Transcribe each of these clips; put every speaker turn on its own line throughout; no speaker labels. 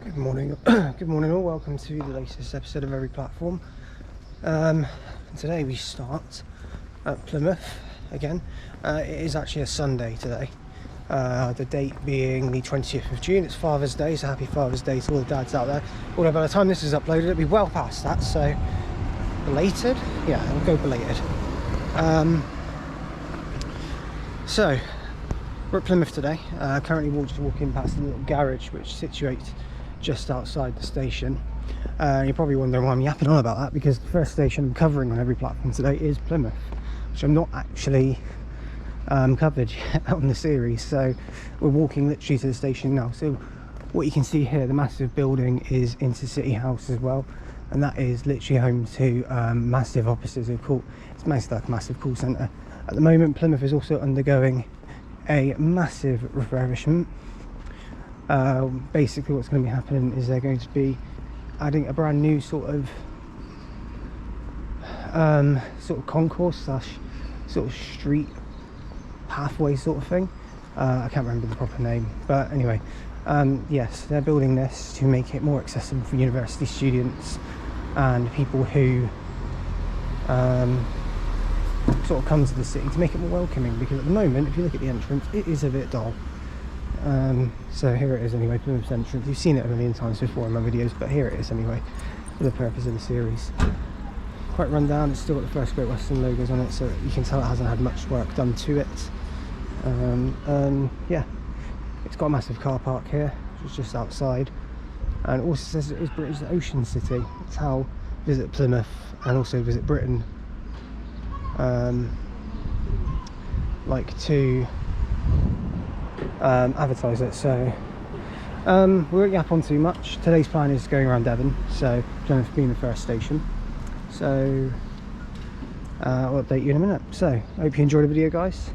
Good morning, good morning all. Welcome to the latest episode of Every Platform. Today we start at Plymouth again. It is actually a Sunday today. The date being the 20th of June. It's Father's Day, so happy Father's Day to all the dads out there. Although by the time this is uploaded, it'll be well past that. So belated, yeah, we'll go belated. So we're at Plymouth today. Currently just walking past the little garage which situates just outside the station. You're probably wondering why I'm yapping on about that, because the first station I'm covering on Every Platform today is Plymouth, which I'm not actually covered yet on the series. So we're walking literally to the station now. So what you can see here, the massive building is Intercity House as well, and that is literally home to massive offices of call. It's basically like a massive call centre. At the moment, Plymouth is also undergoing a massive refurbishment. Basically what's going to be happening is they're going to be adding a brand new sort of concourse slash sort of street pathway sort of thing. I can't remember the proper name, but anyway, yes, they're building this to make it more accessible for university students and people who sort of come to the city, to make it more welcoming, because at the moment, if you look at the entrance, it is a bit dull. So here it is anyway, Plymouth's entrance. You've seen it a million times before in my videos, but here it is anyway, for the purpose of the series. Quite run down. It's still got the first Great Western logos on it, so you can tell it hasn't had much work done to it. Yeah, it's got a massive car park here, which is just outside, and it also says it is British Ocean City. It's how Visit Plymouth and also Visit Britain like to advertise it. So we won't yap on too much. Today's plan is going around Devon, so Plymouth being the first station. So I'll update you in a minute. So I hope you enjoyed the video, guys,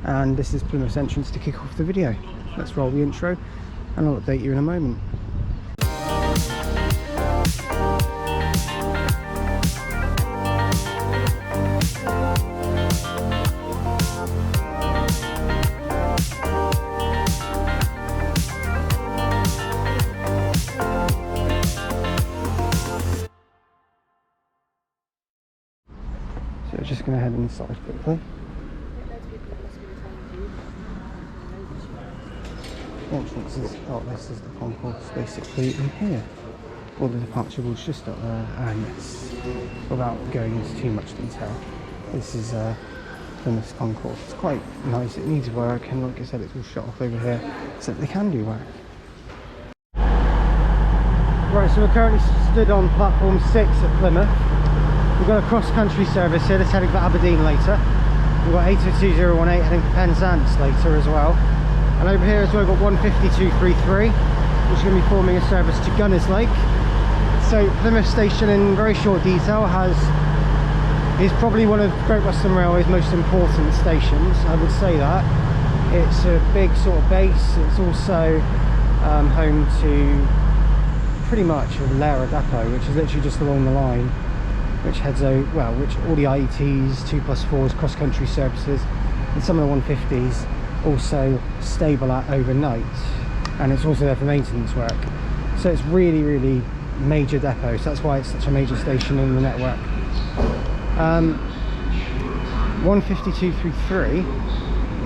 and this is Plymouth's entrance to kick off the video. Let's roll the intro and I'll update you in a moment. So we're just going to head inside quickly. The entrance is, oh, this is the concourse basically in here. All the departure board's just up there, and yes, without going into too much detail, this is Plymouth's concourse. It's quite nice, it needs work, and like I said, it's all shut off over here, so they can do work. Right, so we're currently stood on platform 6 at Plymouth. We've got a cross-country service here that's heading for Aberdeen later. We've got 802018 heading for Penzance later as well. And over here as well, we've got 15233, which is going to be forming a service to Gunners Lake. So Plymouth Station, in very short detail, is probably one of Great Western Railway's most important stations. I would say that. It's a big sort of base. It's also home to pretty much a Lympstone depot, which is literally just along the line, which heads over, well, which all the IETs, 2+4s, cross-country services, and some of the 150s also stable at overnight, and it's also there for maintenance work. So it's really major depot, so that's why it's such a major station in the network. 15233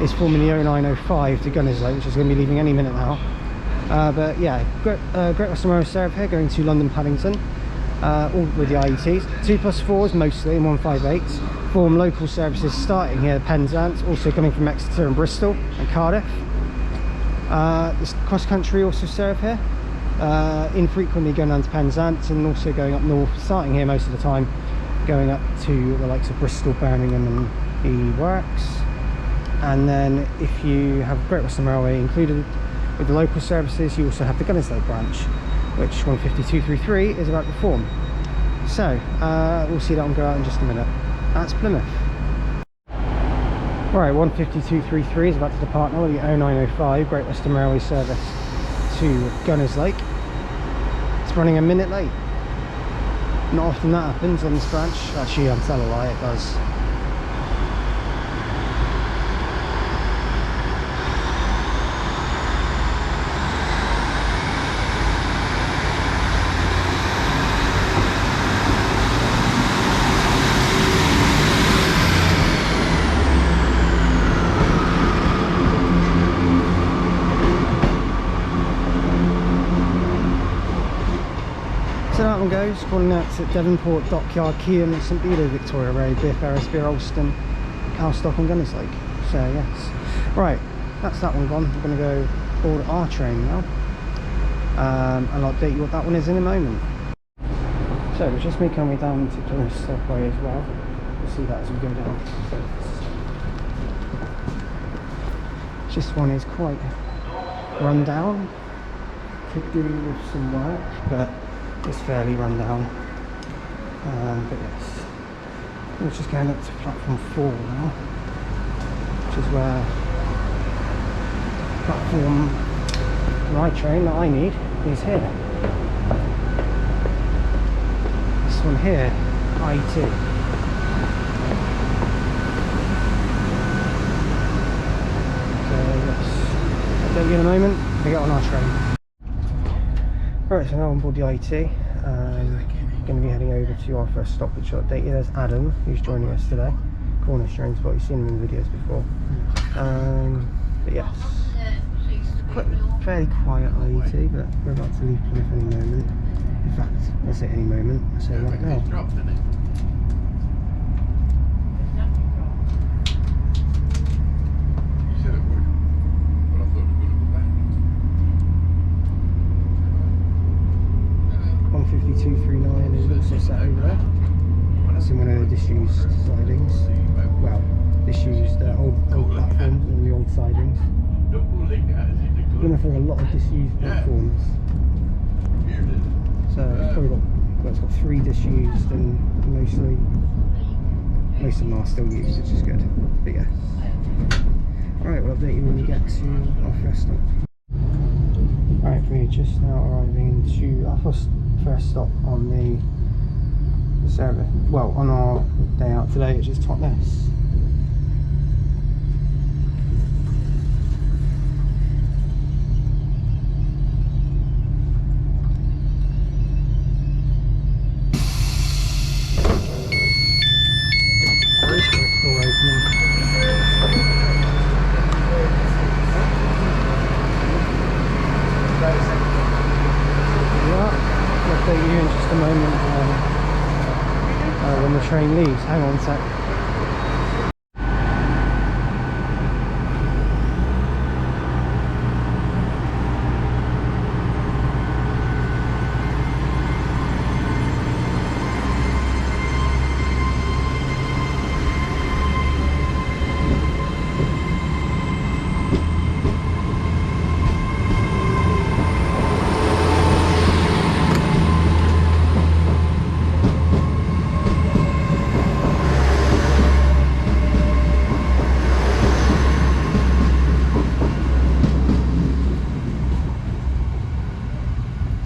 is forming the 0905 to Gunners Lake, which is going to be leaving any minute now. But yeah, Great Western Railway serve here going to London Paignton, all with the IETs. 2+4s mostly and 158s form local services starting here at Penzance, also coming from Exeter and Bristol and Cardiff. This cross country also serve here, infrequently going down to Penzance and also going up north, starting here most of the time, going up to the likes of Bristol, Birmingham and the works. And then if you have Great Western Railway included with the local services, you also have the Gunners Lake branch, which 15233 is about to form. So we'll see that one go out in just a minute. That's Plymouth. Right, 15233 is about to depart now with the 0905 Great Western Railway service to Gunners Lake. It's running a minute late. Not often that happens on this branch. Actually, I'm telling a lie, it does. one goes. Calling out to Devonport, Dockyard, Kean, St Bedo, Victoria Road, Beer Ferris, Beer Alston, Cowstock and Gunners Lake. So yes, right, that's that one gone. We're going to go board our train now, and I'll update you what that one is in a moment. So it's just me coming down to Plymouth Parkway as well. You'll see that as we go down. This one is quite run down. Could do with some work, but it's fairly run down. But yes, we're just going up to platform 4 now, which is where platform my train that I need is here. This one here, I2. I'll update you in a moment. We get on our train. Right, so now on board the IT. Going to be heading over to our first stop, which I'll update you. There's Adam, who's joining us today. Cornish train spot. You've seen him in the videos before. But yes, quite fairly quiet IT, but we're about to leave Plymouth any moment. In fact, I say any moment. I say right now. Set over there. That's in one of the disused sidings. Well, disused old platforms and the old sidings. We're going to throw a lot of disused platforms. So it's probably got, well, it's got 3 disused and most of them are still used, which is good. But yeah. Alright, we'll update you when we get to our first stop. Alright, we're just now arriving into our first stop on the service, well, on our day out today, which is Totnes. I'll update you in just a moment when the train leaves. Hang on a sec.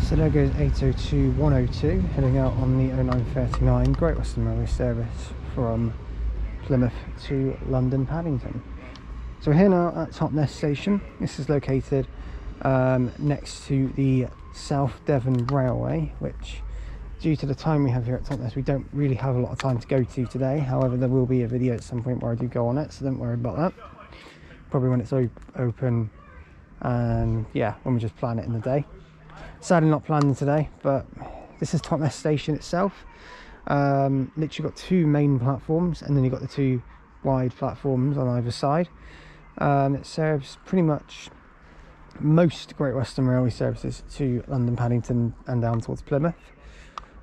So there goes 802-102 heading out on the 0939 Great Western Railway service from Plymouth to London Paddington. So we're here now at Totnes station. This is located next to the South Devon Railway, which, due to the time we have here at Totnes, we don't really have a lot of time to go to today. However, there will be a video at some point where I do go on it, so don't worry about that. Probably when it's open, and yeah, when we just plan it in the day. Sadly not planning today, but this is Totnes station itself. Literally got 2 main platforms, and then you've got the 2 wide platforms on either side. It serves pretty much most Great Western Railway services to London Paddington and down towards Plymouth,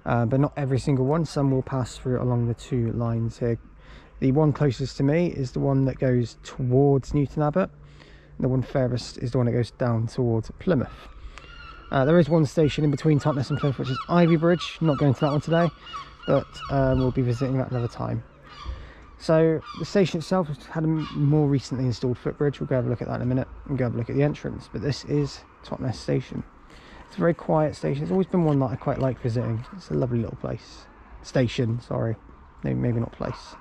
but not every single one. Some will pass through along the 2 lines here. The one closest to me is the one that goes towards Newton Abbot. The one furthest is the one that goes down towards Plymouth. There is one station in between Totnes and Plymouth, which is Ivy Bridge. I'm not going to that one today, but we'll be visiting that another time. So the station itself has had a more recently installed footbridge. We'll go have a look at that in a minute and go have a look at the entrance. But this is Totnes station. It's a very quiet station. It's always been one that I quite like visiting. It's a lovely little place. Station, sorry. Maybe not place.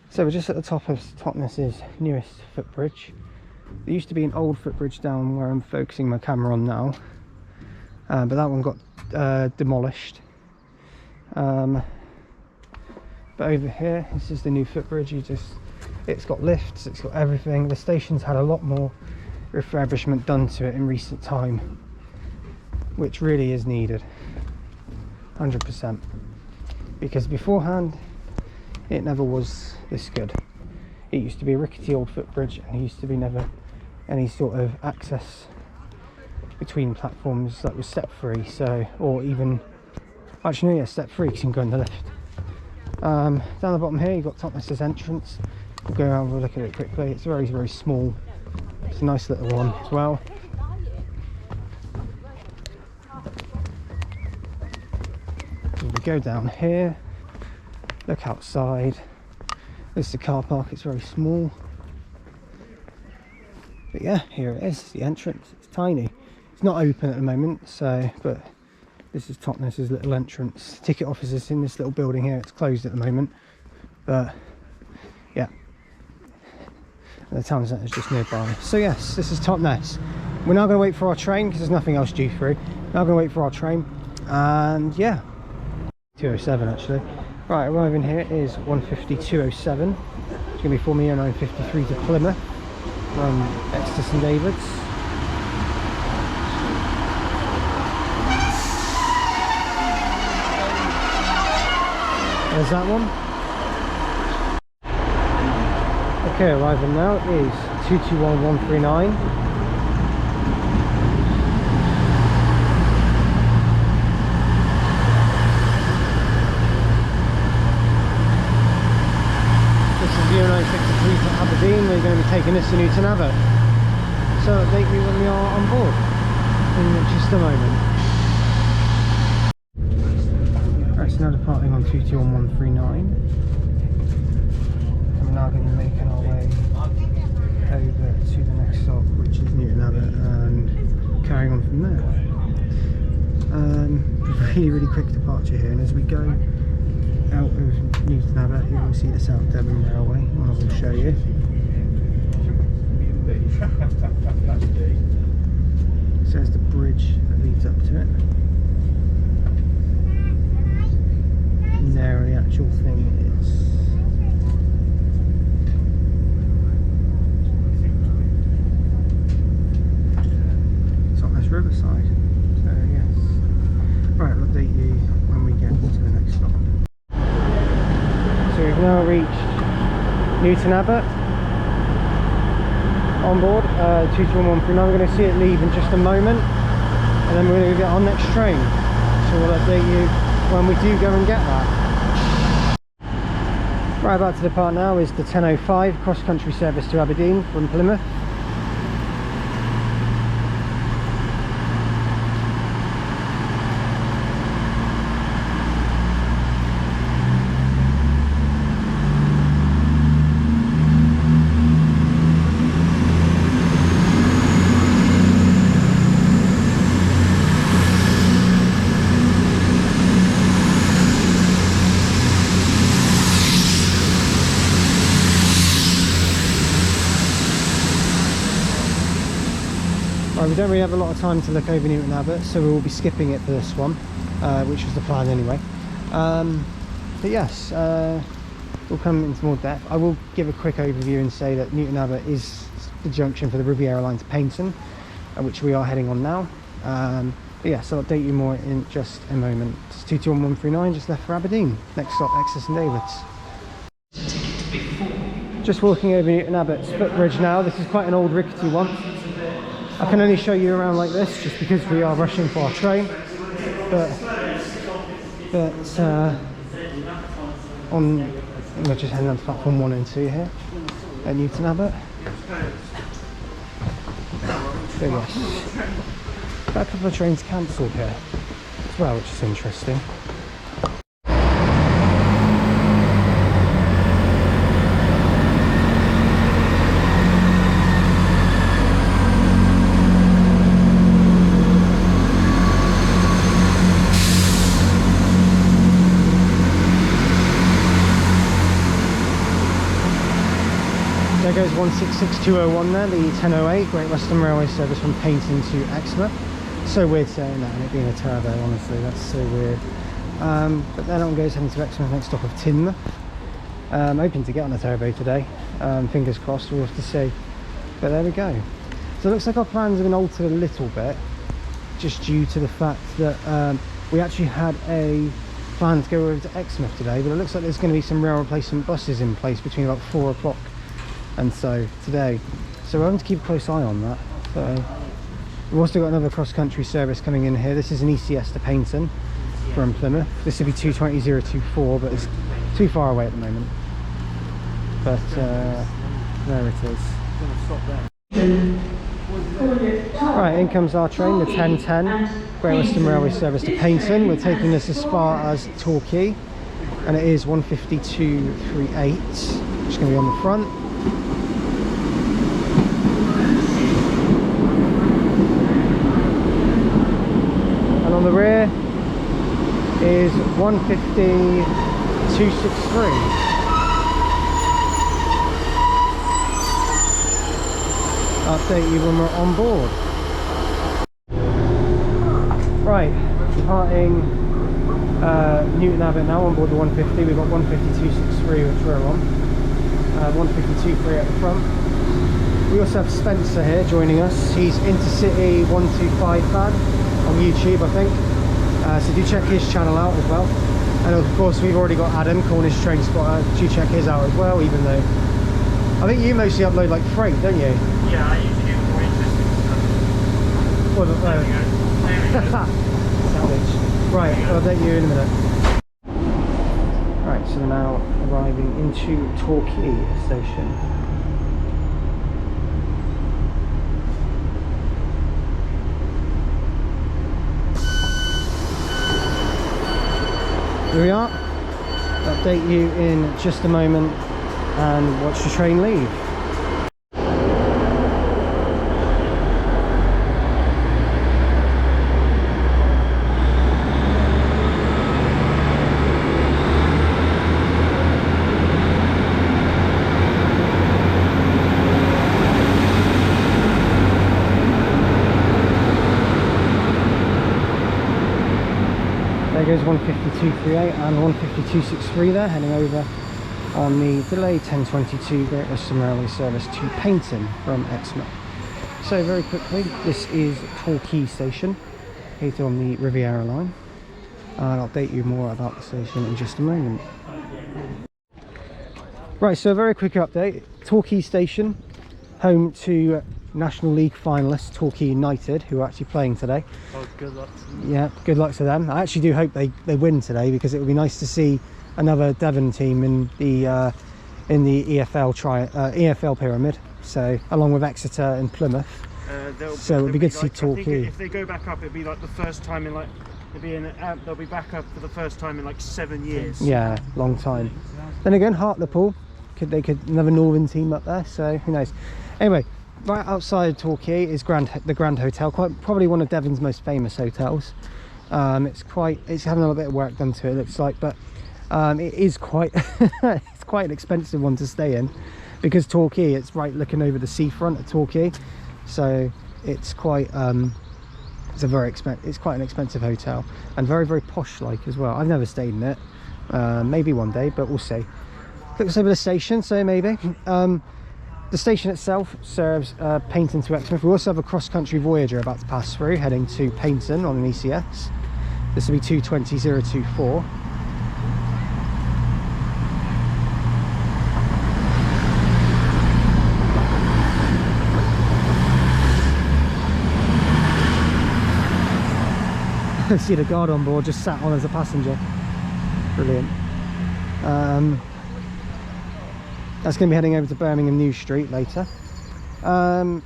So we're just at the top of Totnes's newest footbridge. There used to be an old footbridge down where I'm focusing my camera on now, but that one got demolished. But over here, this is the new footbridge. It's got lifts, it's got everything. The station's had a lot more refurbishment done to it in recent time, which really is needed. 100%. Because beforehand, it never was this good. It used to be a rickety old footbridge, and there used to be never any sort of access between platforms that was step free. So, or even actually, no, yeah, step free because you can go in the lift. Down the bottom here, you've got Totnes' entrance. We'll go around and we'll look at it quickly. It's very, very small. It's a nice little one as well. We go down here, look outside. There's the car park, it's very small. But yeah, here it is, the entrance. It's tiny. It's not open at the moment, so, but this is Totnes' little entrance. Ticket office is in this little building here. It's closed at the moment, but yeah, and the town centre is just nearby. So yes, this is Totnes. We're now going to wait for our train because there's nothing else due through. Now going to wait for our train, and yeah, 207 actually. Right, arriving here is 1:52:07. It's going to be for me 9:53 to Plymouth from Exton and Exeter. There's that one. Okay, arriving now is 221139. This is the 0953 for Aberdeen. We're going to be taking this to Newton Abbot. So update me when we are on board in just a moment. Now departing on 221139, and we're now going to be making our way over to the next stop, which is Newton Abbot, and carrying on from there. Really quick departure here, and as we go out of Newton Abbot, you will see the South Devon Railway, and I will show you. So there's the bridge that leads up to it. And there the actual thing is. Totnes Riverside. So yes. Right, I'll update you when we get to the next stop. So we've now reached Newton Abbot. On board, 221139. We're going to see it leave in just a moment, and then we're going to get our next train. So we'll update you when we do go and get that. Right, about to depart now is the 10:05 cross-country service to Aberdeen from Plymouth. Right, we don't really have a lot of time to look over Newton Abbot, so we will be skipping it for this one, which was the plan anyway. But yes, we'll come into more depth. I will give a quick overview and say that Newton Abbot is the junction for the Riviera line to Paignton, which we are heading on now. But yes, I'll update you more in just a moment. It's 221139, just left for Aberdeen. Next stop, Exton and Exeter. Just walking over Newton Abbot's footbridge now. This is quite an old rickety one. I can only show you around like this just because we are rushing for our train, but we're just heading on to platform 1 and 2 here at Newton Abbot. So yes, got a couple of trains cancelled here as well, which is interesting. There goes 166201 there, the 1008 Great Western Railway service from Paignton to Exmouth. So weird saying that and it being a turbo, honestly, that's so weird. But then on goes heading to Exmouth, next stop of Teignmouth. I'm hoping to get on a turbo today, fingers crossed, we'll have to see. But there we go. So it looks like our plans have been altered a little bit, just due to the fact that We actually had a plan to go over to Exmouth today, but it looks like there's going to be some rail replacement buses in place between about 4 o'clock and so today. So we're going to keep a close eye on that. So we've also got another cross-country service coming in here. This is an ECS to Paignton from Plymouth. This would be 22024, but it's too far away at the moment. But there it is. Right, in comes our train, the 1010 Great Western Railway service to Paignton. We're taking this as far as Torquay, and it is 152.38, which is going to be on the front. And on the rear is 150.263. Update you when we're on board. Right, departing Newton Abbot now on board the 150. We've got 150.263 which we're on. 152.3 at the front. We also have Spencer here joining us. He's Intercity 125 fan on YouTube, I think. So do check his channel out as well. And of course we've already got Adam, Cornish Train Spotter. Do check his out as well, even though I think you mostly upload like freight, don't you?
Yeah, I usually do more interesting stuff.
Well,
there we go. There we go.
Savage. Right, I'll update you in a minute. Right, so we're now arriving into Torquay station. Here we are. Update you in just a moment and watch the train leave. There goes 152.38 and 152.63 there, heading over on the delayed 1022 Great Western Railway service to Paignton from Exmouth. So very quickly, this is Torquay station, located on the Riviera line. I'll update you more about the station in just a moment. Right, so a very quick update. Torquay station, home to National League finalists Torquay United, who are actually playing today.
Oh, good luck to them.
Yeah, good luck to them. I actually do hope they win today, because it would be nice to see another Devon team in the EFL pyramid. So along with Exeter and Plymouth. So it would be good to see Torquay.
If they go back up, it'd be like the first time in they'll be back up for the first time in like 7 years.
Yeah, long time. Then again, Hartlepool, another northern team up there. So who knows? Anyway, right outside Torquay is the Grand Hotel, probably one of Devon's most famous hotels. It's having a little bit of work done to it, looks like, but it is quite it's quite an expensive one to stay in, because Torquay, it's right looking over the seafront of Torquay, so it's quite it's quite an expensive hotel, and very, very posh like as well. I've never stayed in it, maybe one day, but we'll see. Looks over the station, so maybe. The station itself serves Paignton to Exmouth. We also have a cross-country Voyager about to pass through, heading to Paignton on an ECS. This will be 220.024. I see the guard on board just sat on as a passenger. Brilliant. That's going to be heading over to Birmingham New Street later. The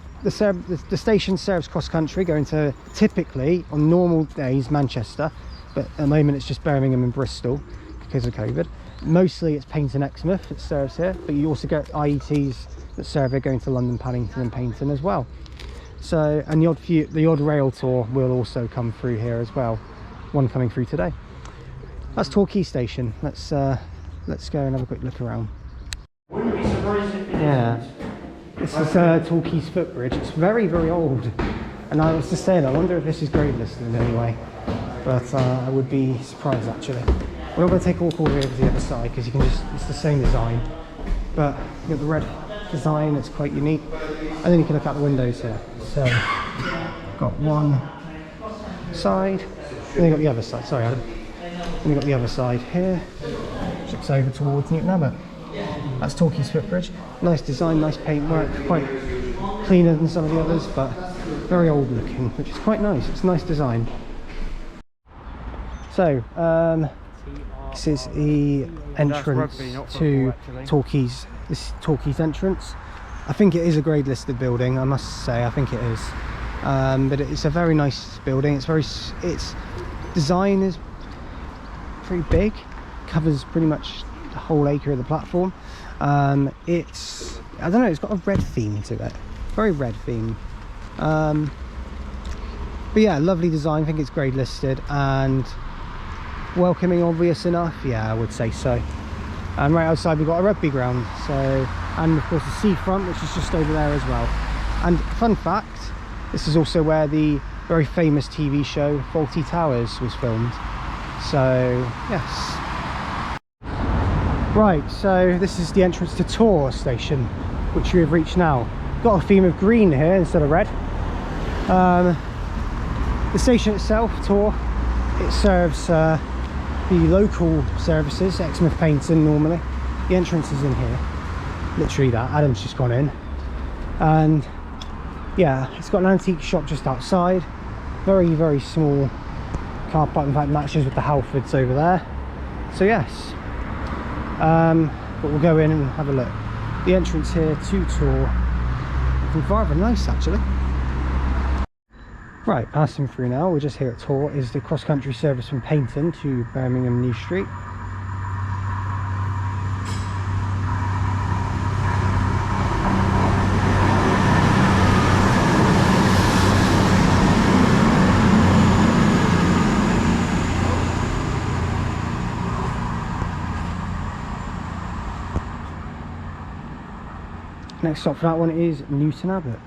station serves cross country, going to typically on normal days Manchester, but at the moment it's just Birmingham and Bristol because of COVID. Mostly it's Paignton Exmouth that serves here, but you also get IETs that serve here going to London, Paddington and Paignton as well. So, and the odd rail tour will also come through here as well. One coming through today. That's Torquay station. Let's go and have a quick look around.
Wouldn't be surprised if it
Yeah, this is Torquay's footbridge. It's very, very old, and I was just saying, I wonder if this is grade listed in any way, but I would be surprised actually. We're not going to take all the way over to the other side, because you can it's the same design, but you got the red design, it's quite unique, and then you can look out the windows here. So got one side, then you've got the other side, sorry Adam. Then you've got the other side here, which looks over towards Newton Abbot. That's Torquay's footbridge. Nice design, nice paintwork, quite cleaner than some of the others, but very old looking, which is quite nice. It's a nice design. So, this is the entrance to Torquay's. This is Torquay's entrance. I think it is a grade listed building, I must say. I think it is, but it's a very nice building. Its design is pretty big, covers pretty much the whole acre of the platform. I don't know, it's got a red theme to it, very red theme. But yeah, lovely design. I think it's grade listed and welcoming, obvious enough. Yeah, I would say so. And right outside we've got a rugby ground, so, and of course the seafront, which is just over there as well. And fun fact, this is also where the very famous TV show Fawlty Towers was filmed. So yes. Right, so this is the entrance to Tor station, which we have reached now. Got a theme of green here instead of red. The station itself, Tor, it serves the local services, Exmouth, Paignton normally. The entrance is in here, literally that. Adam's just gone in, and yeah, it's got an antique shop just outside. Very, very small car park, in fact matches with the Halfords over there. So yes, but we'll go in and have a look. The entrance here to Tor is rather nice actually. Right, passing through now, we're just here at Tor, is the cross-country service from Paignton to Birmingham New Street. Next stop for that one is Newton Abbot.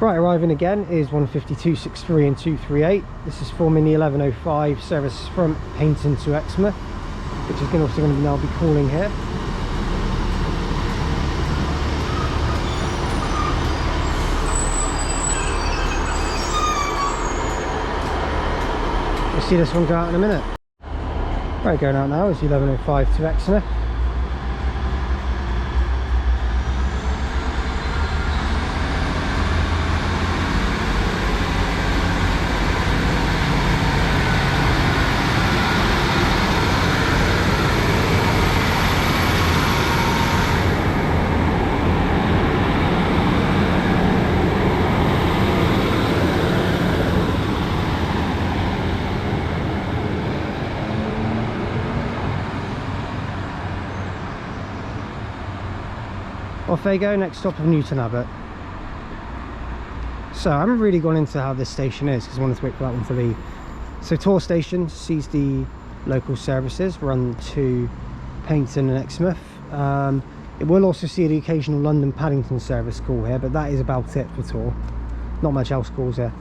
Right, arriving again is 152, 63 and 238. This is forming the 1105 service from Paignton to Exmouth, which is also going to now be calling here. We'll see this one go out in a minute. Right, going out now is the 1105 to Exmouth. Off they go, next stop of Newton Abbot. So I haven't really gone into how this station is because I wanted to wait for that one to leave. So Tor station sees the local services run to Paignton and Exmouth. It will also see the occasional London Paddington service call here, but that is about it for Tor. Not much else calls here.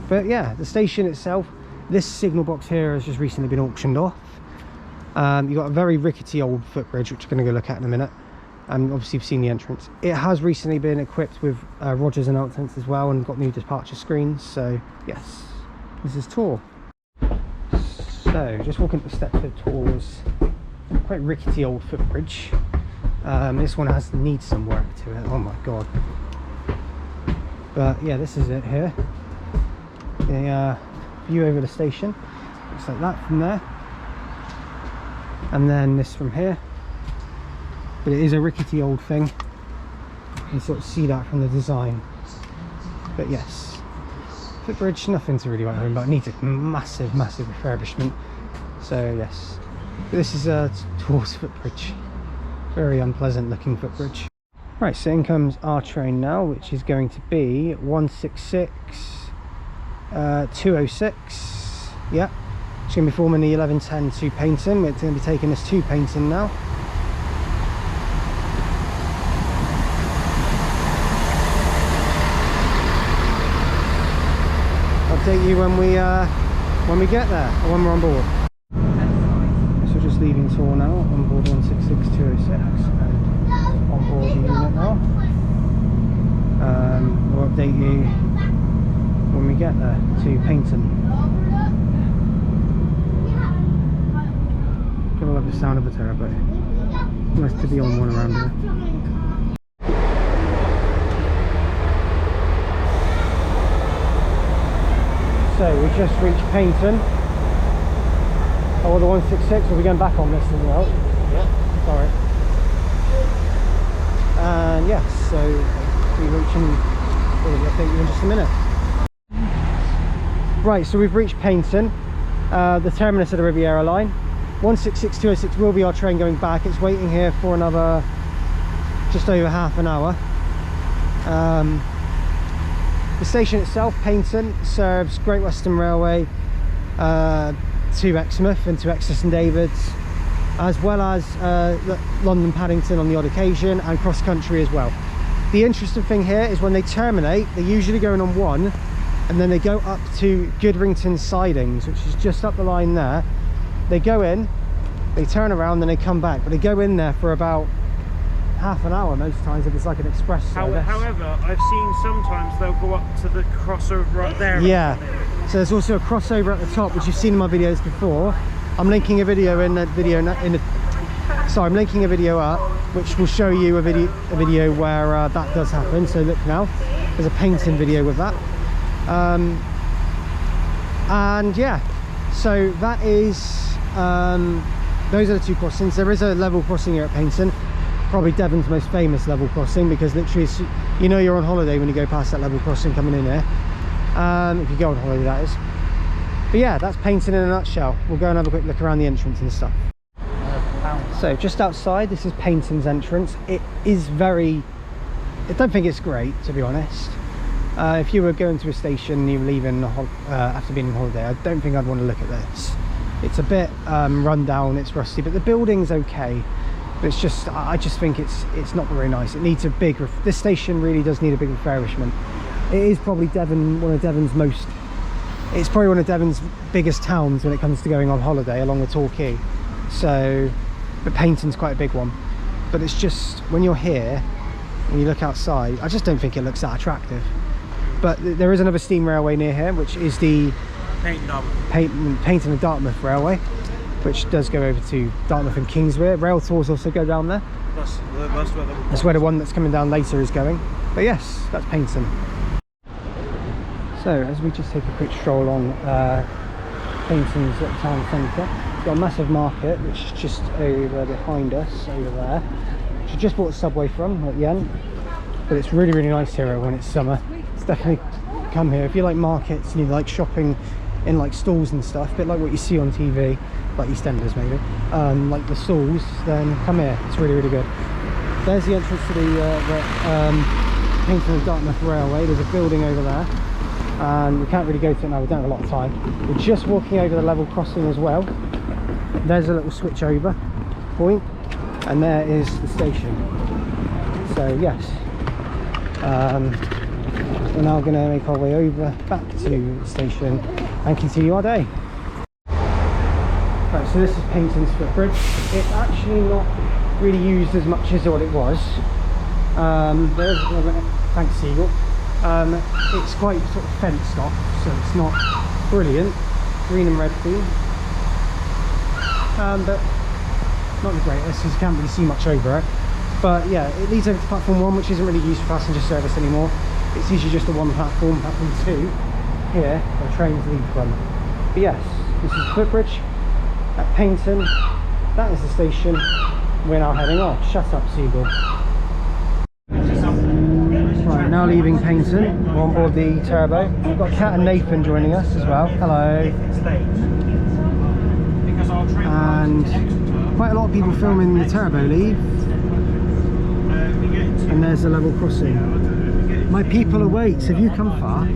But yeah, the station itself, this signal box here has just recently been auctioned off. You've got a very rickety old footbridge, which we're going to go look at in a minute. And obviously you've seen the entrance. It has recently been equipped with Rogers announcements as well, and got new departure screens. So yes, this is Tor. So just walking up the steps of Tor's quite rickety old footbridge. This one needs some work to it. Oh my god. But yeah, this is it here. The view over the station looks like that from there, and then this from here. But it is a rickety old thing. You can sort of see that from the design. But yes, footbridge, nothing to really write home about. It needs a massive refurbishment. So yes, but this is Tor's footbridge. Very unpleasant looking footbridge. Right, so in comes our train now, which is going to be 166 206. Yeah, it's going to be forming the 1110 to Paignton. It's going to be taking us to Paignton now. Update you when we get there, or when we're on board. So just leaving Tor now, on board 166 206, and on board the unit now. We'll update you when we get there to Paignton. I love the sound of a turbo. Nice to be on one around here. So we just reached Paignton. Oh, the 166. We'll be going back on this as well. Yeah. Sorry. And yes, so we're reaching. We'll update you in just a minute. Right, so we've reached Paignton, the terminus of the Riviera line. 166206 will be our train going back. It's waiting here for another just over half an hour. The station itself, Paignton, serves Great Western Railway to Exmouth and to Exton and Davids, as well as London Paddington on the odd occasion, and cross country as well. The interesting thing here is when they terminate, they're usually going on one, and then they go up to Goodrington Sidings, which is just up the line there. They go in, they turn around, then they come back, but they go in there for about half an hour most times if it's like an express service.
However, I've seen sometimes they'll go up to the crossover right there.
Yeah, so there's also a crossover at the top, which you've seen in my videos before. I'm linking a video in that video I'm linking a video up which will show you a video where that does happen. So look now, there's a Paignton video with that. And yeah, so that is those are the two crossings. There is a level crossing here at Paignton, probably Devon's most famous level crossing, because literally you know you're on holiday when you go past that level crossing coming in here, if you go on holiday, that is. But yeah, that's Paignton in a nutshell. We'll go and have a quick look around the entrance and stuff. So just outside, this is Paignton's entrance. It is very, I don't think it's great, to be honest. If you were going to a station and you were leaving after being on holiday, I don't think I'd want to look at this. It's a bit run down, it's rusty, but the building's okay. But it's just, I just think it's not very nice. It needs a big, this station really does need a big refurbishment. It is probably one of Devon's most, it's probably one of Devon's biggest towns when it comes to going on holiday, along with Torquay. So, but Paignton's quite a big one. But it's just, when you're here, when you look outside, I just don't think it looks that attractive. But there is another steam railway near here, which is the Paignton and Dartmouth Railway, which does go over to Dartmouth and Kingswear. Rail tours also go down there. That's where the one that's coming down later is going. But yes, that's Paignton. So as we just take a quick stroll on Paignton's town centre, we've got a massive market which is just over behind us, over there, which I just bought a subway from at the end. But it's really, really nice here when it's summer. It's definitely come here if you like markets and you like shopping in like stalls and stuff, a bit like what you see on TV, like EastEnders maybe, like the stalls, then come here. It's really, really good. There's the entrance to the Paignton and Dartmouth Railway. There's a building over there, and we can't really go to it now, we don't have a lot of time. We're just walking over the level crossing as well. There's a little switch over point, and there is the station. So yes, we're now going to make our way over back to the station and continue our day. Right, so this is Paignton's footbridge. It's actually not really used as much as what it was. There's thanks Seagull. It's quite sort of fenced off, so it's not brilliant. Green and red theme, but not the greatest because you can't really see much over it. But yeah, it leads over to platform 1, which isn't really used for passenger service anymore. It's usually just the one platform, platform 2 here, where trains leave from. But yes, this is the footbridge at Paignton. That is the station. We're now heading off. Shut up, Seagull. Right, now leaving Paignton. We're on board the Turbo. We've got Kat and Nathan joining us as well. Hello. And quite a lot of people filming the Turbo leave. And there's the level crossing. My people await. Have you come far?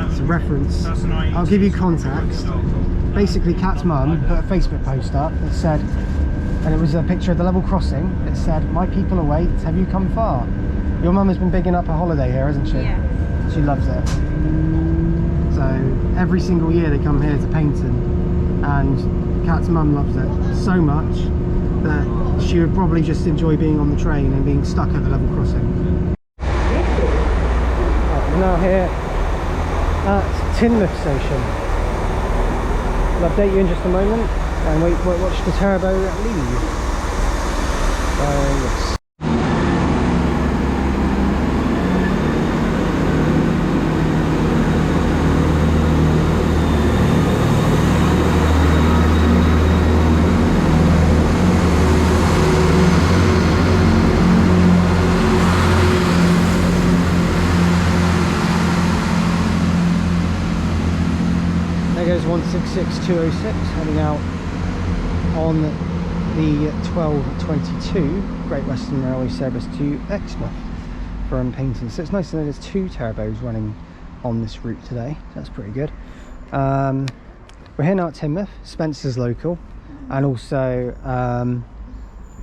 It's a reference. I'll give you context. Basically, Kat's mum put a Facebook post up that said, and it was a picture of the level crossing. It said, "My people await. Have you come far?" Your mum has been bigging up a holiday here, hasn't she? Yeah. She loves it. So every single year they come here to Paignton, and Kat's mum loves it so much that she would probably just enjoy being on the train and being stuck at the level crossing. Right, we're now now here at Teignmouth station. I'll update you in just a moment and watch the turbo leave. Yes. There goes 166206 heading out on the 1222 Great Western Railway service to Exmouth from Paignton. So it's nice to know there's 2 turbos running on this route today. That's pretty good. We're here now at Teignmouth, Spencer's local, and also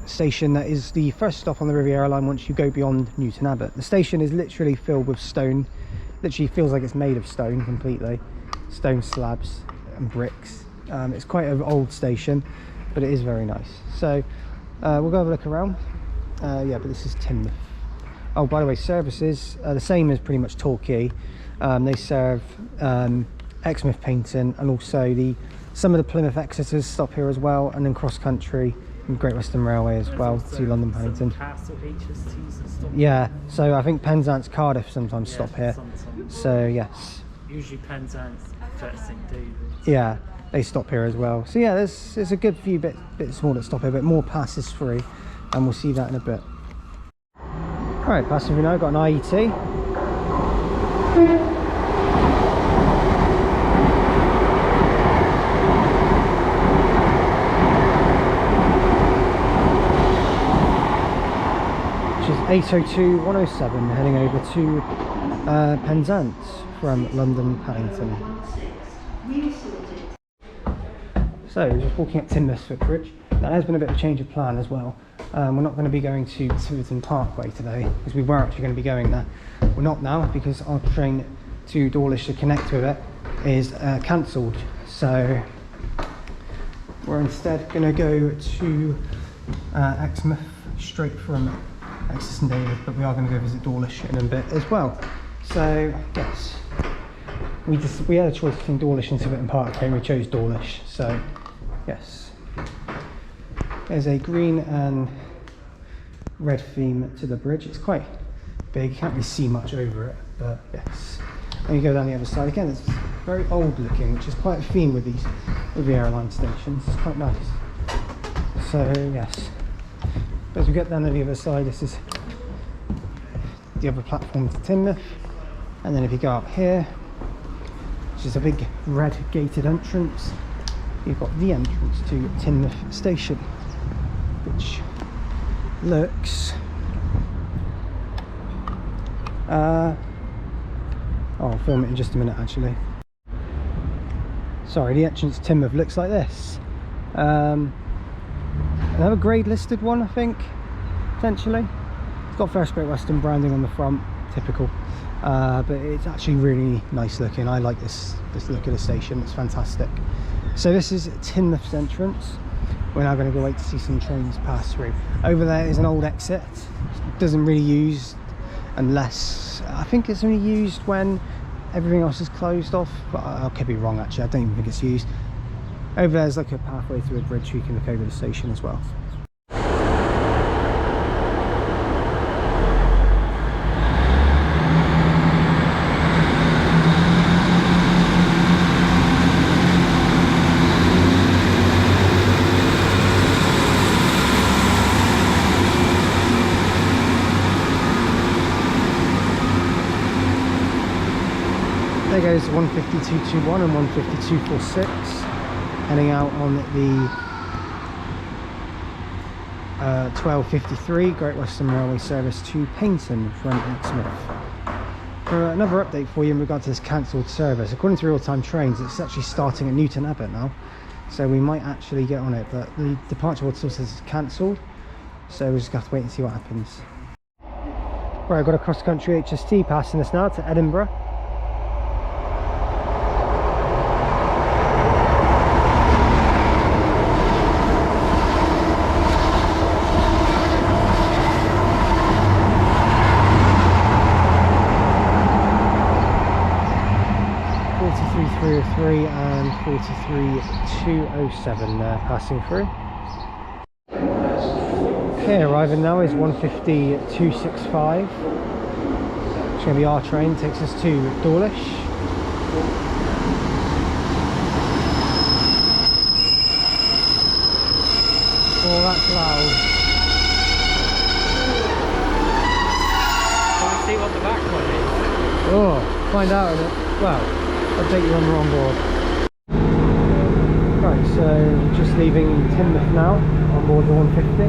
station that is the first stop on the Riviera line once you go beyond Newton Abbot. The station is literally filled with stone. Literally feels like it's made of stone completely. Stone slabs and bricks. It's quite an old station, but it is very nice. So we'll go have a look around. Yeah, but this is Teignmouth. Oh, by the way, services are the same as pretty much Torquay. They serve Exmouth, Paignton, and also some of the Plymouth Exeters stop here as well, and then cross country and Great Western Railway as well to London Paignton. Yeah, so I think Penzance, Cardiff sometimes stop here. Sometimes. So yes.
Usually Penzance, St David.
Yeah, they stop here as well. So yeah, there's a good few bits more that stop here, but more passes free, and we'll see that in a bit. Alright, passing through now, got an IET. Which is 802-107 heading over to Penzance from London Paddington. So just walking up Teignmouth footbridge. Now there's been a bit of a change of plan as well. We're not going to be going to Tiverton Parkway today because we were actually going to be going there. We're not now because our train to Dawlish to connect with it is cancelled. So we're instead going to go to Exmouth straight from Exton and Exeter, but we are going to go visit Dawlish in a bit as well. So yes, we had a choice between Dawlish and Tiverton Parkway and we chose Dawlish. So yes, there's a green and red theme to the bridge. It's quite big, you can't really see much over it, but yes. And you go down the other side again, it's very old looking, which is quite a theme with these Riviera line stations. It's quite nice. So yes, but as we get down to the other side, this is the other platform to Teignmouth. And then if you go up here, which is a big red gated entrance, you've got the entrance to Teignmouth station, which looks I'll film it in just a minute actually. Sorry, the entrance to Teignmouth looks like this. Another grade listed one, I think, potentially. It's got First Great Western branding on the front, typical, but it's actually really nice looking. I like this look of the station, it's fantastic. So this is Teignmouth's entrance. We're now going to go wait to see some trains pass through. Over there is an old exit. It doesn't really use unless, I think it's only used when everything else is closed off, but I could be wrong actually, I don't even think it's used. Over there's like a pathway through a bridge so you can look over the station as well. There goes 152.21 and 152.46 heading out on the 12:53 Great Western Railway service to Paignton from Exmouth. For another update for you in regard to this cancelled service, according to real-time trains, it's actually starting at Newton Abbot now, so we might actually get on it, but the departure board still says it's cancelled, so we'll just have to wait and see what happens. Right, I've got a cross-country HST passing us now to Edinburgh. 43303 and 43207 there passing through. Okay, arriving now is 150-265. It's going to be our train, takes us to Dawlish. Oh, that's loud.
Can we see what the back one is?
Oh, find out in it. Well, update you on the on board. Right, so just leaving Teignmouth now on board the 150.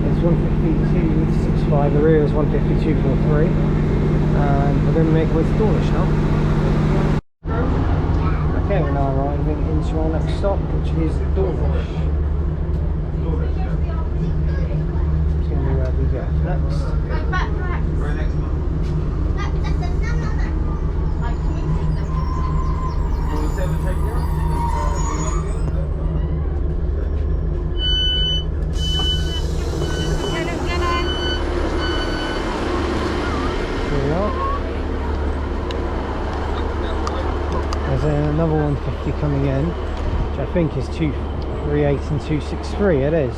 It's 152.65, the rear is 152.43, and we're going to make our way to Dawlish now. Okay, we're now arriving into our next stop, which is Dawlish. It's going to be where we go next. There's another 150 coming in, which I think is 238 and 263. It is.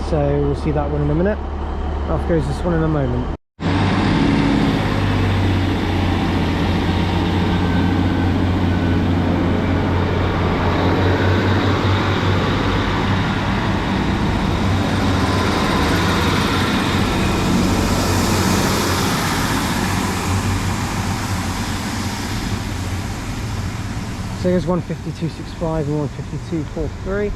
So we'll see that one in a minute. Off goes this one in a moment. So here's 152.65 and 152.43,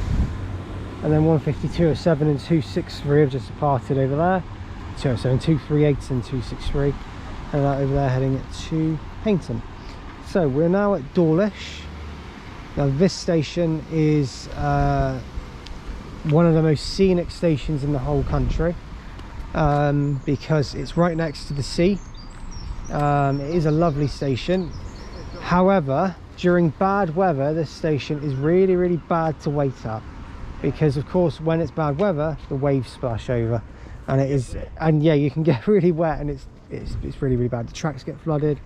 and then 152.07 and 263 have just departed over there. 207, 238 and 263, and that over there heading to Paignton. So we're now at Dawlish. Now this station is one of the most scenic stations in the whole country, because it's right next to the sea. It is a lovely station. However, during bad weather, this station is really bad to wait at, because of course when it's bad weather the waves splash over, and it is, and yeah, you can get really wet, and it's really bad. The tracks get flooded.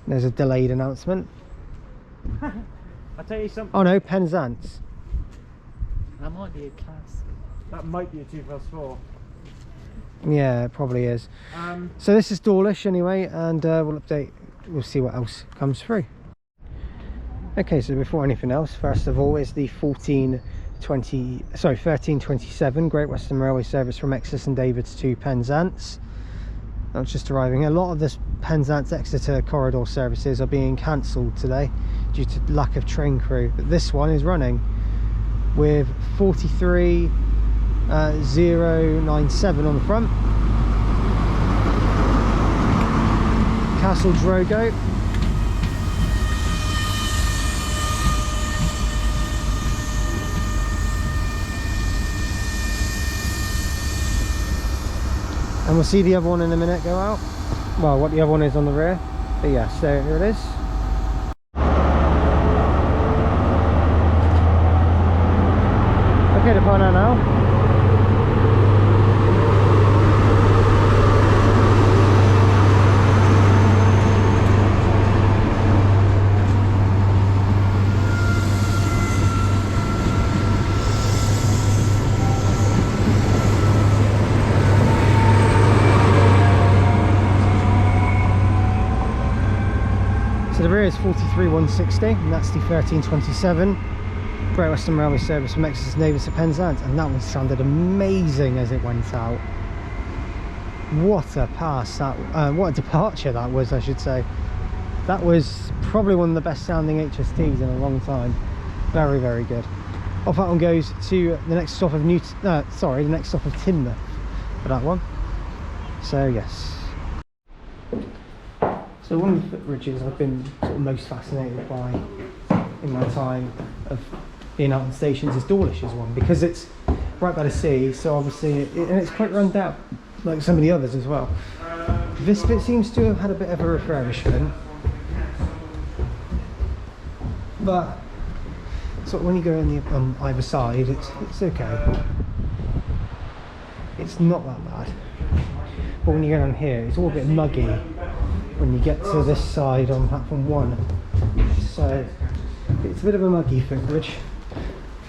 There's a delayed announcement.
I'll tell you something.
Oh no, Penzance.
That might be a class.
That might be a 2+4.
Yeah, it probably is. So this is Dawlish anyway, and we'll see what else comes through. Okay, so before anything else, first of all is the 1327 Great Western Railway service from Exton and Exeter to Penzance. That's just arriving. A lot of this Penzance Exeter corridor services are being cancelled today due to lack of train crew, but this one is running with 43.097 on the front. Castle Drogo. And we'll see the other one in a minute go out. Well, what the other one is on the rear. But yes, here it is. Okay, depart now. So the rear is 43.160, and that's the 1327 Great Western Railway service from Exton and Exeter to Penzance, and that one sounded amazing as it went out. What a pass that, what a departure that was, I should say. That was probably one of the best sounding HSTs in a long time. Very good. Off that one goes to the next stop of the next stop of Teignmouth for that one. So yes. So one of the footbridges I've been sort of most fascinated by in my time of being out on stations is Dawlish's one, because it's right by the sea, so obviously and it's quite run down like some of the others as well. This bit seems to have had a bit of a refurbishment, but sort of when you go on either side, it's okay. It's not that bad. But when you go down here, it's all a bit muggy. when you get to this side on platform 1. So it's a bit of a muggy footbridge,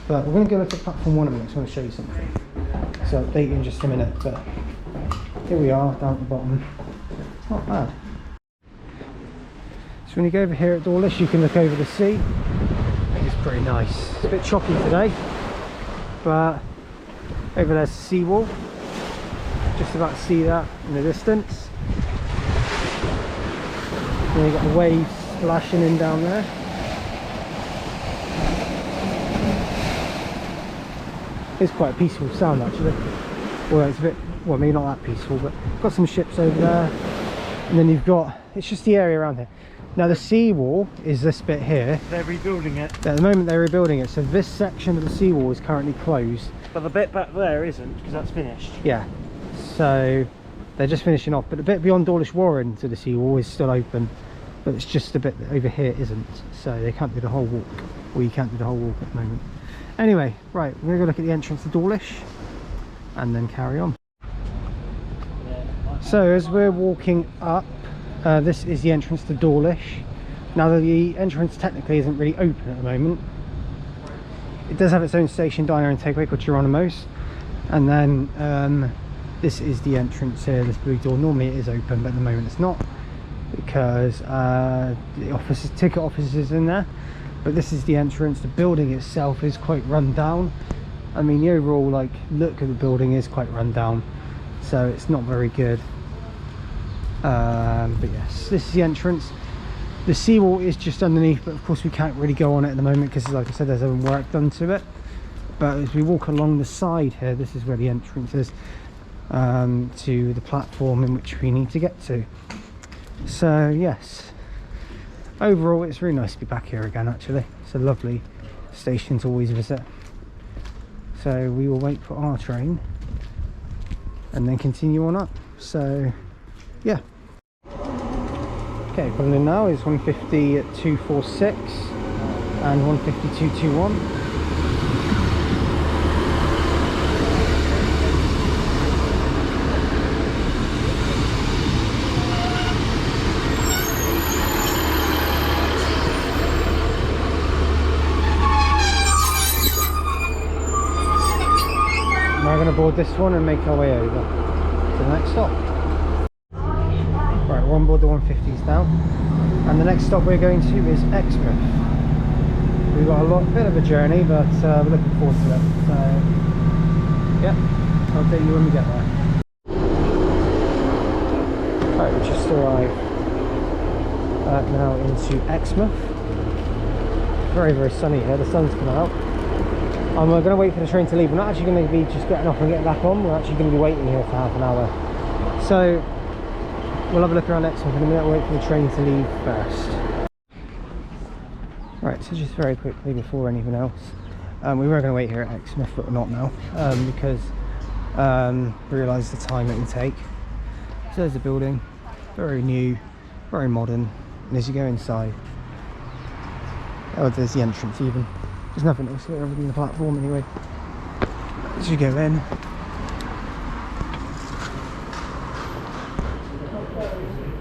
but we're going to go look at platform 1 a minute. I want to show you something. So I'll update you in just a minute, but here we are down at the bottom. It's not bad. So when you go over here at Dawlish, you can look over the sea. It's pretty nice. It's a bit choppy today, but over there's the seawall. Just about to see that in the distance. Then you've got the waves splashing in down there. It's quite a peaceful sound actually. Well, it's a bit, well, maybe not that peaceful, but got some ships over there. And then you've got, it's just the area around here. Now the seawall is this bit here.
They're rebuilding it.
At the moment they're rebuilding it, so this section of the seawall is currently closed.
But the bit back there isn't, because that's finished.
Yeah, so they're just finishing off, but the bit beyond Dawlish Warren to the seawall is still open, but it's just the bit that over here isn't, so they can't do the whole walk, or you can't do the whole walk at the moment. Anyway, right, we're going to go look at the entrance to Dawlish and then carry on. So as we're walking up, this is the entrance to Dawlish. Now the entrance technically isn't really open at the moment. It does have its own station, diner and takeaway called Geronimo's, and then this is the entrance here, this blue door. Normally it is open, but at the moment it's not, because the ticket office is in there. But this is the entrance. The building itself is quite run down. I mean, the overall look of the building is quite run down, so it's not very good. But yes, this is the entrance. The seawall is just underneath, but of course we can't really go on it at the moment because, like I said, there's some work done to it. But as we walk along the side here, this is where the entrance is to the platform in which we need to get to. So yes, overall it's really nice to be back here again. Actually, it's a lovely station to always visit. So we will wait for our train and then continue on up. So yeah. Okay, pulling in now is 150-246 and 150-221. Now we're going to board this one and make our way over to the next stop. Right, we're on board the 150s now, and the next stop we're going to is Exmouth. We've got a bit of a journey, but we're looking forward to it. So, yeah, I'll update you when we get there. Right, we just arrived now into Exmouth. Very, very sunny here. The sun's coming out. We're going to wait for the train to leave. We're not actually going to be just getting off and getting back on. We're actually going to be waiting here for half an hour. So we'll have a look around Exmouth in a minute. We'll wait for the train to leave first. Right, so just very quickly before anything else, we were going to wait here at Exmouth, but we're not now, because we realised the time it would take. So there's the building, very new, very modern, and as you go inside, oh, there's the entrance even. There's nothing else here other than the platform anyway. As you go in,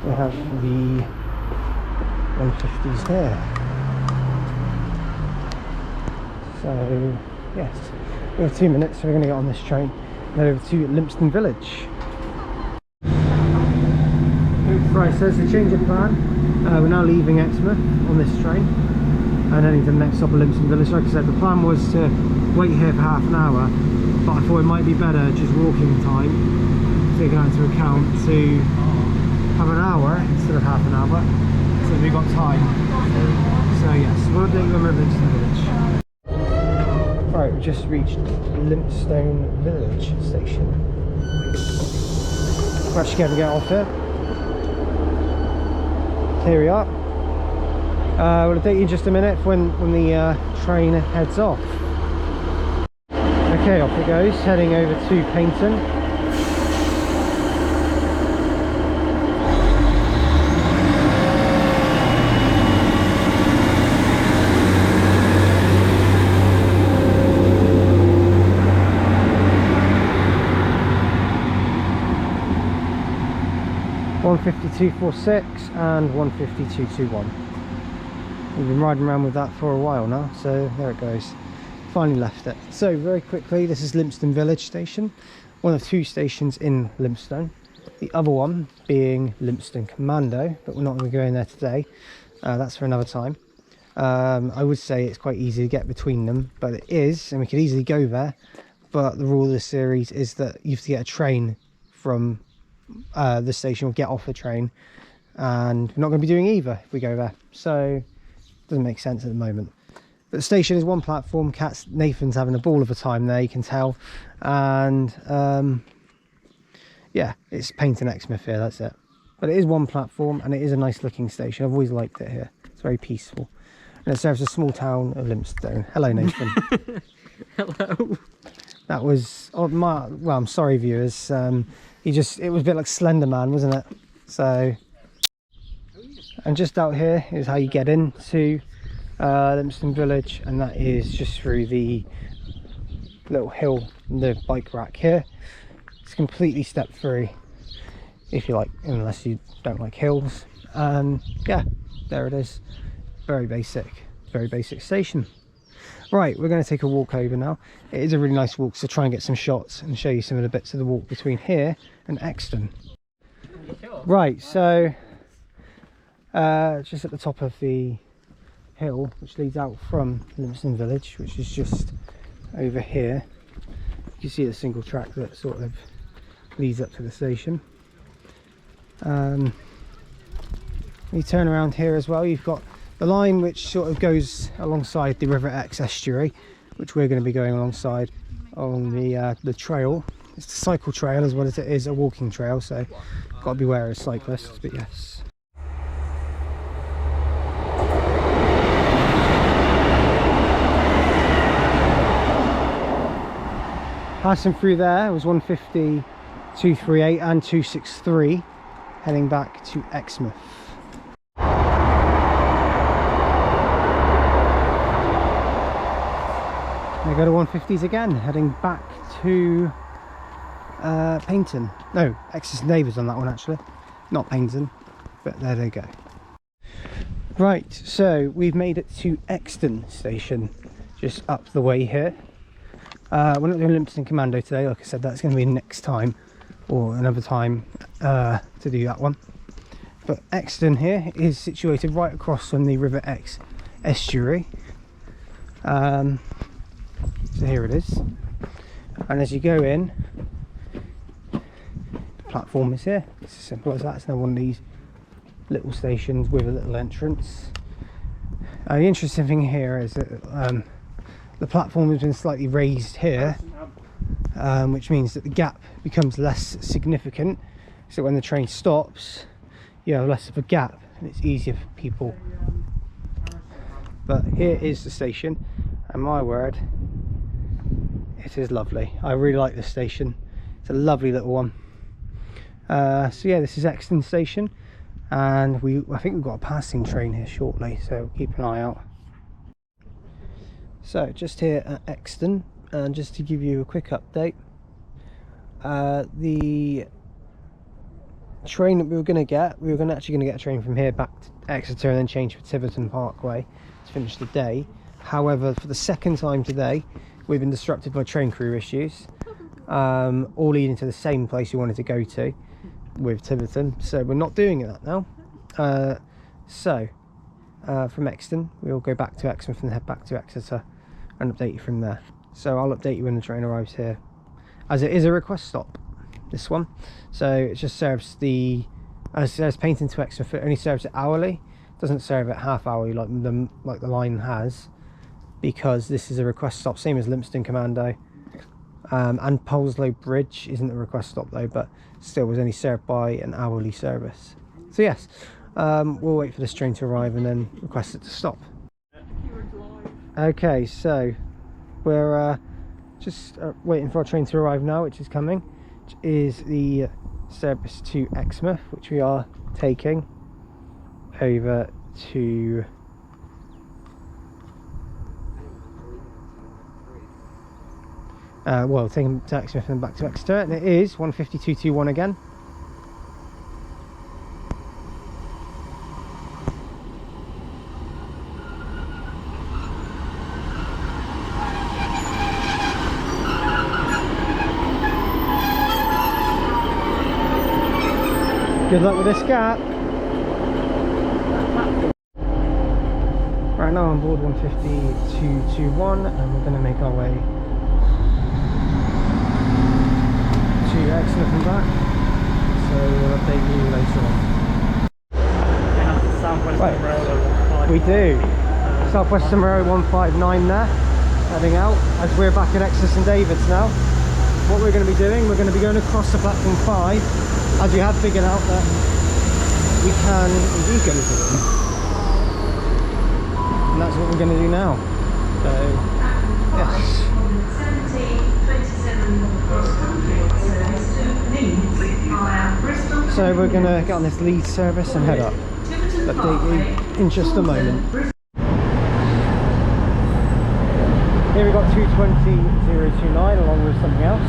we have the 150s there. So yes, we have 2 minutes, so we're going to get on this train and head over to Lympstone Village. Right, so it's a change of plan. We're now leaving Exmouth on this train and heading to the next stop of Lympstone Village. Like I said, the plan was to wait here for half an hour, but I thought it might be better just walking time, taking that into account, to have an hour instead of half an hour, so we've got time. So yes, we'll update you when we're at Lympstone Village. Right, we just reached Lympstone Village station. We're actually going to get off here. Here we are. We'll update you in just a minute when the train heads off. Okay, off it goes, heading over to Paignton. 152.46 and 152.21. We've been riding around with that for a while now, so there it goes. Finally left it. So very quickly, this is Lympstone Village station, one of two stations in Lympstone. The other one being Lympstone Commando, but we're not going to go in there today. That's for another time. I would say it's quite easy to get between them, but it is, and we could easily go there. But the rule of this series is that you have to get a train from the station, or get off the train, and we're not going to be doing either if we go there. So it doesn't make sense at the moment. But the station is one platform. Nathan's having a ball of a time there, you can tell. And yeah, it's Paignton Exmouth here, that's it. But it is one platform, and it is a nice looking station. I've always liked it here. It's very peaceful. And it serves a small town of Lympstone. Hello, Nathan.
Hello.
That was, oh, well, I'm sorry, viewers. It was a bit like Slender Man, wasn't it? So, and just out here is how you get into Lympstone Village, and that is just through the little hill, the bike rack here. It's completely step free, if you like, unless you don't like hills. And yeah, there it is. Very basic station. Right, we're going to take a walk over now. It is a really nice walk, so try and get some shots and show you some of the bits of the walk between here and Exton. Right, so just at the top of the hill, which leads out from Lympstone Village, which is just over here. You can see the single track that sort of leads up to the station. You turn around here as well, you've got the line which sort of goes alongside the River Exe estuary, which we're going to be going alongside on the trail. It's a cycle trail as well as it is a walking trail, so got to beware as cyclists, but yes. Passing through there was 150, 238 and 263, heading back to Exmouth. I go to 150s again, heading back to Paignton. No, Exeter neighbours on that one actually, not Paignton, but there they go. Right, so we've made it to Exton station, just up the way here. We're not doing Lympstone Commando today, like I said, that's going to be next time, or another time to do that one. But Exton here is situated right across from the River Exe estuary. So here it is, and as you go in, the platform is here. It's as simple as that. It's now one of these little stations with a little entrance. The interesting thing here is that the platform has been slightly raised here, which means that the gap becomes less significant, so when the train stops you have less of a gap and it's easier for people. But here is the station, and my word, it is lovely. I really like this station. It's a lovely little one. So yeah, this is Exton station, and I think we've got a passing train here shortly, so keep an eye out. So just here at Exton, and just to give you a quick update, the train that we were actually going to get a train from here back to Exeter and then change for Tiverton Parkway to finish the day. However, for the second time today, we've been disrupted by train crew issues, all leading to the same place we wanted to go to with Tiverton, so we're not doing that now. From Exton we'll go back to Exmouth and head back to Exeter and update you from there. So I'll update you when the train arrives here, as it is a request stop, this one. So it just serves it says Paignton to Exmouth. It only serves it hourly, doesn't serve it half hourly like the line has, because this is a request stop, same as Lympstone Commando. And Poleslow Bridge isn't a request stop though, but still was only served by an hourly service. So yes, we'll wait for this train to arrive and then request it to stop. Okay, so we're just waiting for our train to arrive now, which is coming, which is the service to Exmouth, which we are taking over to taking to Exmouth and back to Exeter, and it is 152.21 again. Good luck with this gap. Right now on board 150-221 and we're going to make our way to Exton and back. So we'll update you later on. Right. We do. Southwestern Road 159 there, heading out as we're back at Exton and Davids now. What we're going to be doing, we're going to be going across to platform 5, as you have figured out that we can indeed go to them. And that's what we're going to do now. So, yes. So we're going to get on this lead service and head up. Update you in just a moment. Here we've got 220-029 along with something else.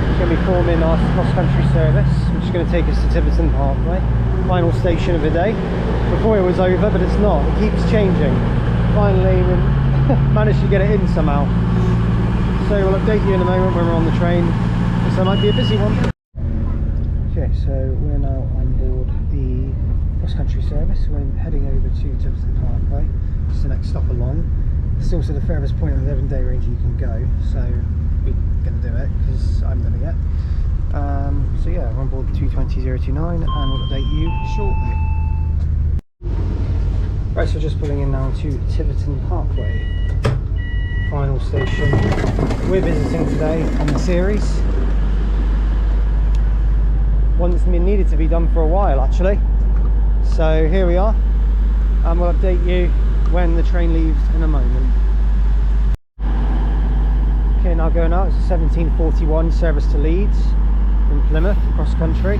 It's going to be forming our cross-country service, which is going to take us to Tiverton Parkway. Final station of the day. Before it was over, but it's not. It keeps changing. Finally, we managed to get it in somehow. So we'll update you in a moment when we're on the train. This might be a busy one. Okay, so we're now on board the cross-country service. We're heading over to Tiverton Parkway. It's the next stop along. It's also the furthest point on the Devon Day Ranger you can go, so we're going to do it because I'm doing it. So yeah, we're on board 220-029 and we'll update you shortly. Right, so just pulling in now to Tiverton Parkway, final station. We're visiting today on the series. One that's been needed to be done for a while actually. So here we are, and we'll update you when the train leaves in a moment. Okay, now going out, it's a 1741 service to Leeds from Plymouth, cross country.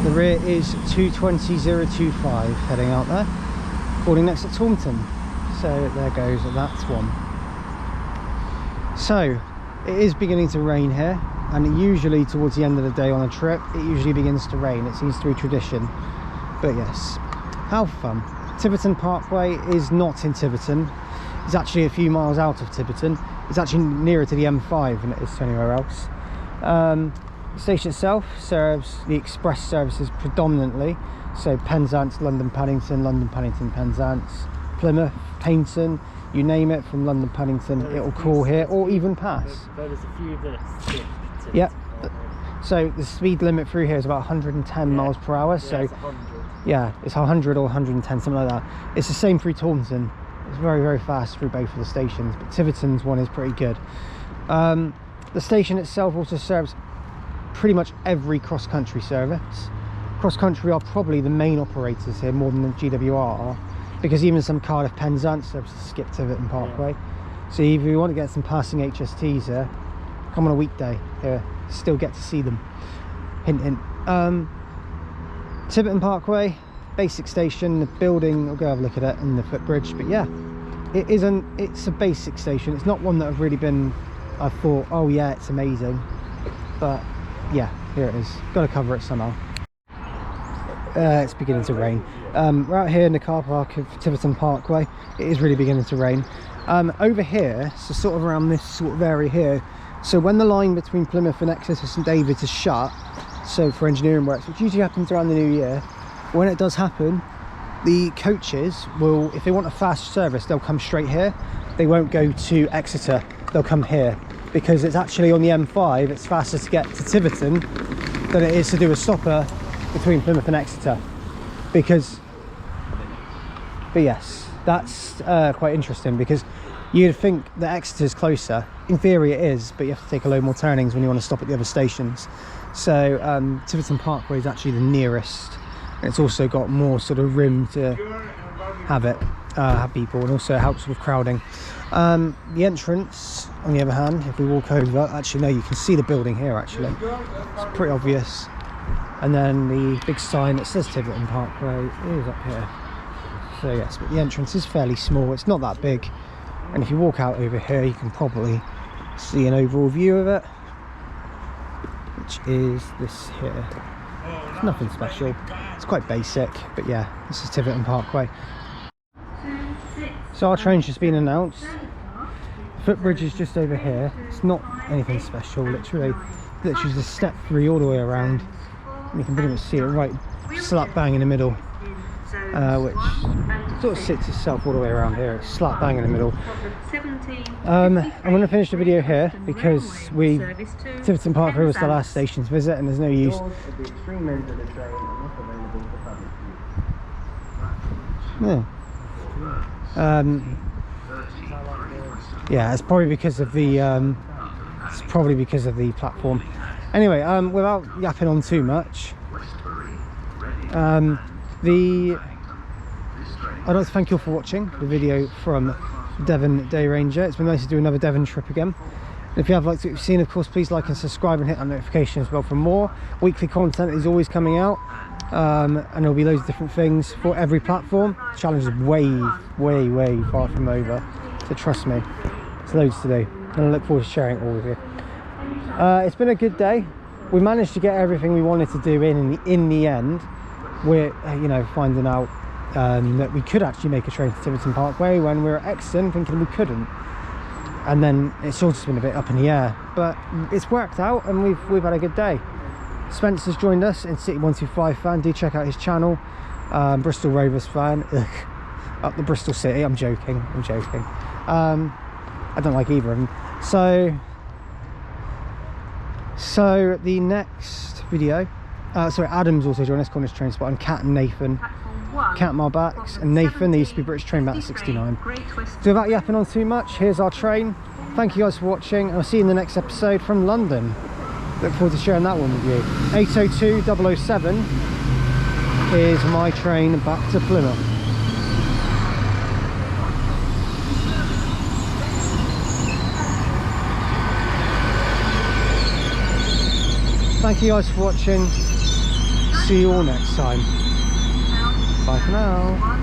The rear is 220-025 heading out there, boarding next at Taunton. So there goes, that's one. So it is beginning to rain here, and usually towards the end of the day on a trip it usually begins to rain. It seems to be tradition, but yes, how fun. Tiverton Parkway is not in Tiverton. It's actually a few miles out of Tiverton. It's actually nearer to the M5 than it is to anywhere else. The station itself serves the express services predominantly, so Penzance, London Paddington, London Paddington Penzance, Plymouth, Paignton, you name it, from London Paddington it'll call here or even pass.
There's a few that skip.
Yep. So the speed limit through here is about 110 miles per hour. So
it's 100.
Yeah, it's 100 or 110, something like that. It's the same through Taunton. It's very, very fast through both of the stations, but Tiverton's one is pretty good. The station itself also serves pretty much every cross-country service. Cross-country are probably the main operators here more than the GWR are, because even some Cardiff Penzance services skip Tiverton Parkway. So if you want to get some passing HSTs here, come on a weekday here, still get to see them. Hint hint. Tiverton Parkway, basic station. The building, I'll go have a look at it, and the footbridge. But yeah, it's a basic station. It's not one that I've really been, I thought, oh yeah, it's amazing. But yeah, here it is. Got to cover it somehow. It's beginning to rain. We're out here in the car park of Tiverton Parkway. It is really beginning to rain. Over here, so sort of around this sort of area here, so when the line between Plymouth and Exeter and St David's is shut, so for engineering works, which usually happens around the new year, when it does happen, the coaches will, if they want a fast service, they'll come straight here. They won't go to Exeter, they'll come here, because it's actually on the M5, it's faster to get to Tiverton than it is to do a stopper between Plymouth and Exeter. But yes, that's quite interesting, because you'd think that Exeter's closer. In theory it is, but you have to take a load more turnings when you want to stop at the other stations. So Tiverton Parkway is actually the nearest. It's also got more sort of room to have people, and also helps with crowding. The entrance, on the other hand, if we walk over, actually no, you can see the building here actually. It's pretty obvious. and then the big sign that says Tiverton Parkway is up here. So yes, but the entrance is fairly small, it's not that big, and if you walk out over here you can probably see an overall view of it, which is this here. It's nothing special, it's quite basic, but yeah, this is Tiverton Parkway. So our train's just been announced. Footbridge is just over here. It's not anything special, literally just step 3 all the way around, and you can pretty much see it right slap bang in the middle, which sort of sits itself all the way around here. It's slap bang in the middle. I'm going to finish the video here because Tiverton Parkway was the last station's visit, and there's no use. Yeah. Yeah, it's probably because of the platform. Anyway, without yapping on too much, I'd like to thank you all for watching the video from Devon Day Ranger. It's been nice to do another Devon trip again. And if you have liked what you've seen, of course, please like and subscribe and hit that notification as well for more. Weekly content is always coming out, and there'll be loads of different things for every platform. The challenge is way far from over, so trust me, there's loads to do, and I look forward to sharing it all with you. It's been a good day. We managed to get everything we wanted to do in the end. We're finding out that we could actually make a train to Tiverton Parkway when we were at Exton, thinking we couldn't, and then it's all just been a bit up in the air, but it's worked out and we've had a good day. Spencer's joined us in City 125 fan. Do check out his channel. Bristol Rovers fan. Ugh. Up the Bristol City. I'm joking. I don't like either of them. So the next video, sorry, Adam's also joined us, Cornish Train Spot, and Kat and Nathan. Kat my backs, and Nathan, they used to be British Train back at 69. So without yapping on too much, here's our train. Thank you guys for watching, and I'll see you in the next episode from London. Look forward to sharing that one with you. 802-007 is my train back to Plymouth. Thank you guys for watching. See you all next time. Bye for now.